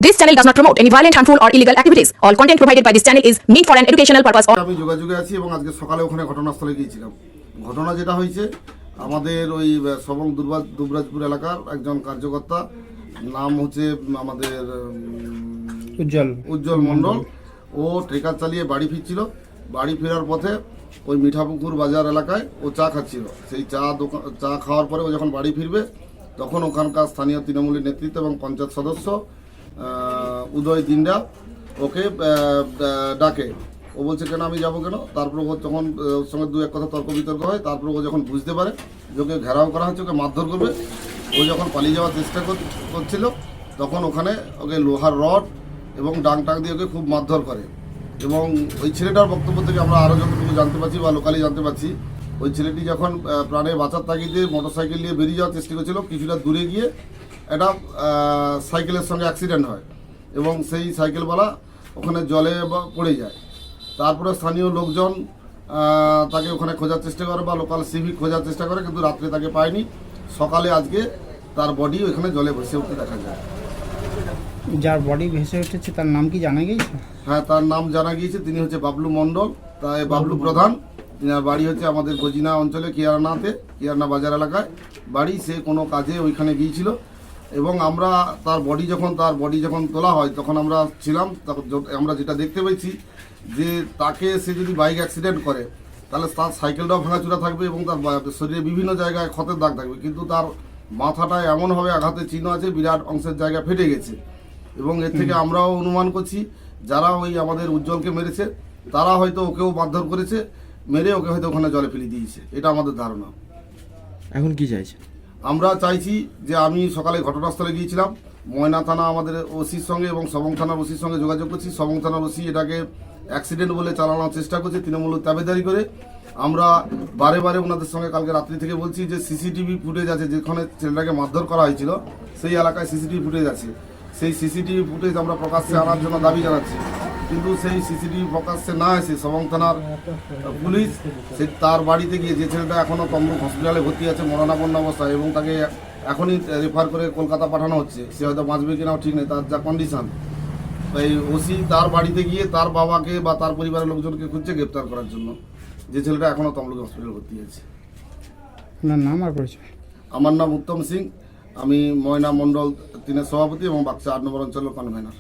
This channel does not promote any violent, harmful, or illegal activities. All content provided by this channel is meant for an educational purpose. আমি যোগাযোগে আছি এবং আজকে সকালে ওখানে ঘটনাস্থলে গিয়েছিলাম। ঘটনা যেটা হয়েছে, আমাদের ওই সবং দুবরাজপুর এলাকার একজন কার্যকর্তা, নাম হচ্ছে আমাদের উজ্জ্বল মণ্ডল। ও ট্রেকার চালিয়ে বাড়ি ফিরছিল। বাড়ি ফেরার পথে ওই মিঠাপুকুর বাজার এলাকায় ও চা খাচ্ছিল। সেই চা খাওয়ার পরে ও যখন বাড়ি ফিরবে, তখন ওখানকার স্থানীয় তৃণমূলের নেতৃত্ব এবং পঞ্চায়েত সদস্য উদয় দিন্ডা ওকে ডাকে। ও বলছে কেন আমি যাবো কেন। তারপর ও যখন ওর সঙ্গে দু এক কথা তর্ক বিতর্ক হয়, তারপর ও যখন বুঝতে পারে যে ওকে ঘেরাও করা হচ্ছে, ওকে মারধর করবে, ও যখন পালিয়ে যাওয়ার চেষ্টা করছিল, তখন ওখানে ওকে লোহার রড এবং ডাং দিয়ে ওকে খুব মারধর করে। এবং ওই ছেলেটার বক্তব্য থেকে আমরা আরও যতটুকু জানতে পারছি বা লোকালি জানতে পারছি, ওই ছেলেটি যখন প্রাণে বাঁচার তাগিদে মোটরসাইকেল নিয়ে বেরিয়ে যাওয়ার চেষ্টা করছিল, কিছুটা দূরে গিয়ে একটা সাইকেলের সঙ্গে অ্যাক্সিডেন্ট হয় এবং সেই সাইকেলওয়ালা ওখানে জলে পড়ে যায়। তারপরে স্থানীয় লোকজন তাকে ওখানে খোঁজার চেষ্টা করে বা লোকাল সিভিক খোঁজার চেষ্টা করে, কিন্তু রাত্রে তাকে পায়নি। সকালে আজকে তার বডি ওখানে জলে ভেসে উঠতে দেখা যায়। যার বডি ভেসে উঠেছে তার নাম কি জানা গিয়েছে? হ্যাঁ, তার নাম জানা গিয়েছে। তিনি হচ্ছে বাবলু মণ্ডল, তাই বাবলু প্রধান। বাড়ি হচ্ছে আমাদের গজিনা অঞ্চলে কিয়ারনা বাজার এলাকায় বাড়ি। সে কোনো কাজে ওইখানে গিয়েছিল এবং আমরা তার বডি যখন তোলা হয়, তখন আমরা ছিলাম। আমরা যেটা দেখতে পেয়েছি যে তাকে সে যদি বাইক অ্যাক্সিডেন্ট করে, তাহলে তার সাইকেলটাও ভাঙাচুরা থাকবে এবং তার শরীরে বিভিন্ন জায়গায় ক্ষতের দাগ থাকবে, কিন্তু তার মাথাটায় এমনভাবে আঘাতের চিহ্ন আছে, বিরাট অংশের জায়গা ফেটে গেছে। এবং এর থেকে আমরাও অনুমান করছি যারা ওই আমাদের উজ্জ্বলকে মেরেছে, তারা হয়তো ওকেও মারধর করেছে, মেরে ওকে হয়তো ওখানে জলে ফেলে দিয়েছে। এটা আমাদের ধারণা। এখন কি চাইছে? আমরা চাইছি যে আমি সকালে ঘটনাস্থলে গিয়েছিলাম, ময়না থানা আমাদের ওসির সঙ্গে এবং সবং থানার ওসির সঙ্গে যোগাযোগ করছি। সবং থানার ওসি এটাকে অ্যাক্সিডেন্ট বলে চালানোর চেষ্টা করছে, তৃণমূল তাবেদারি করে। আমরা বারে ওনাদের সঙ্গে কালকে রাত্রি থেকে বলছি যে সিসিটিভি ফুটেজ আছে, যেখানে ছেলেটাকে মারধর করা হয়েছিল সেই এলাকায় সিসিটিভি ফুটেজ আছে। সেই সিসিটিভি ফুটেজ আমরা প্রকাশ্যে আনার জন্য দাবি জানাচ্ছি, কিন্তু সেই সিসিটিভি প্রকাশ্যে না এসে সবং থানার পুলিশ তার বাড়িতে গিয়ে, যে ছেলেটা এখনও তমলুক হসপিটালে ভর্তি আছে মরণাপন্ন অবস্থায় এবং তাকে এখনই রেফার করে কলকাতা পাঠানো হচ্ছে, সে হয়তো বাঁচবে কিনাও ঠিক নেই, তার যা কন্ডিশন। তাই ওসি তার বাড়িতে গিয়ে তার বাবাকে বা তার পরিবারের লোকজনকে খুঁজছে গ্রেপ্তার করার জন্য, যে ছেলেটা এখনও তমলুক হসপিটালে ভর্তি আছে। আপনার নাম আর পরিচয়? আমার নাম উত্তম সিং, আমি ময়না মণ্ডল 3-এর সভাপতি এবং বাক্সা 8 নম্বর অঞ্চলের কনভেনার।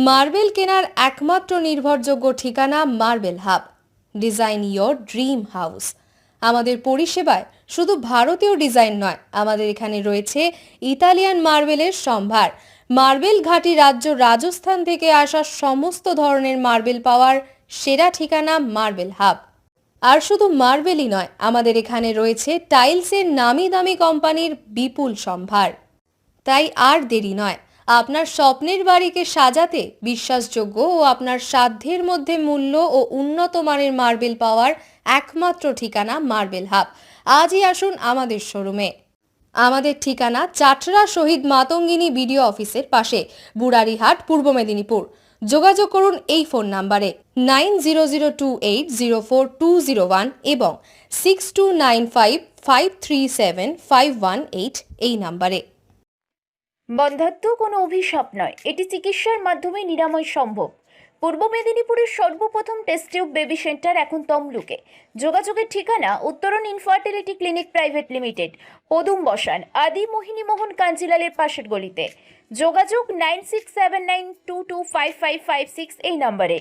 মার্বেল কেনার একমাত্র নির্ভরযোগ্য ঠিকানা marble hub. Design your dream house. আমাদের পরিষেবায় শুধু ভারতীয় ডিজাইন নয়, আমাদের এখানে রয়েছে ইতালিয়ান মার্বেলের সম্ভার। মার্বেল ঘাঁটি রাজ্য রাজস্থান থেকে আসা সমস্ত ধরনের মার্বেল পাওয়ার সেরা ঠিকানা মার্বেল হাব। আর শুধু মার্বেলই নয়, আমাদের এখানে রয়েছে টাইলসের নামি দামি কোম্পানির বিপুল সম্ভার। তাই আর দেরি নয়, আপনার স্বপ্নের বাড়িকে সাজাতে বিশ্বাসযোগ্য ও আপনার সাধ্যের মধ্যে মূল্য ও উন্নত মানের মার্বেল পাওয়ার একমাত্র ঠিকানা মার্বেল হাব। আজই আসুন আমাদের শোরুমে। আমাদের ঠিকানা চাটরা শহীদ মাতঙ্গিনী বিডিও অফিসের পাশে, বুড়ারিহাট, পূর্ব মেদিনীপুর। যোগাযোগ করুন এই ফোন নাম্বারে 9002804201 এবং 6295537518 এই নাম্বারে। বন্ধ্যাত্ব কোনো অভিশাপ নয়, এটি চিকিৎসার মাধ্যমে নিরাময় সম্ভব। পূর্ব মেদিনীপুরের সর্বপ্রথম টেস্ট টিউব বেবি সেন্টার এখন তমলুকে। যোগাযোগের ঠিকানা উত্তরণ ইনফার্টিলিটি ক্লিনিক প্রাইভেট লিমিটেড, পদুম বসান, আদি মোহিনী মোহন কাঞ্জিলালের পাশের গলিতে। যোগাযোগ 9679225556 এই নম্বরে।